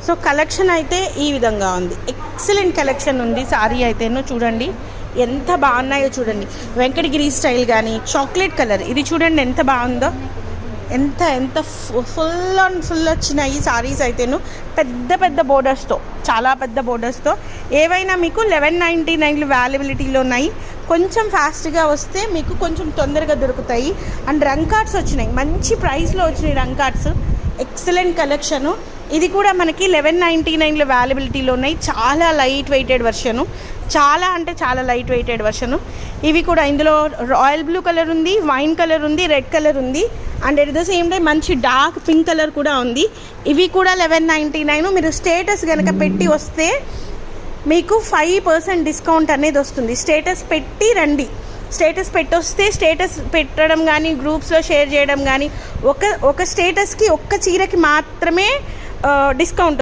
So collection అయితే ఈ విధంగా ఉంది. ఎక్సలెంట్ కలెక్షన్ ఉంది. సారీ అయితేనో చూడండి ఎంత బాగున్నాయో చూడండి. వెంకటగిరి స్టైల్ కానీ చాక్లెట్ కలర్ ఇది చూడండి ఎంత బాగుందో. ఎంత ఎంత ఫుల్ అండ్ ఫుల్ వచ్చినాయి సారీస్ అయితేను. పెద్ద పెద్ద బోర్డర్స్తో, చాలా పెద్ద బోర్డర్స్తో. ఏవైనా మీకు 1199 అవైలబిలిటీలో ఉన్నాయి. కొంచెం ఫాస్ట్గా వస్తే మీకు కొంచెం తొందరగా దొరుకుతాయి. అండ్ రంగ్ కార్డ్స్ వచ్చినాయి, మంచి ప్రైస్లో వచ్చినాయి రంగ్ కార్డ్స్. Excellent collection. ఇది కూడా మనకి 1199 అవైలబిలిటీలో ఉన్నాయి. చాలా లైట్ వెయిటెడ్ వెర్షను, చాలా అంటే చాలా లైట్ వెయిటెడ్ వెర్షను. ఇవి కూడా ఇందులో రాయల్ బ్లూ కలర్ ఉంది, వైన్ కలర్ ఉంది, రెడ్ కలర్ ఉంది. And at the same time మంచి డార్క్ పింక్ కలర్ కూడా ఉంది. ఇవి కూడా 1199. మీరు స్టేటస్ కనుక పెట్టి వస్తే మీకు 5% డిస్కౌంట్ అనేది వస్తుంది. స్టేటస్ పెట్టి రండి. స్టేటస్ పెట్టొస్తే స్టేటస్ పెట్టడం కానీ గ్రూప్స్లో షేర్ చేయడం కానీ ఒక స్టేటస్కి ఒక్క చీరకి మాత్రమే డిస్కౌంట్.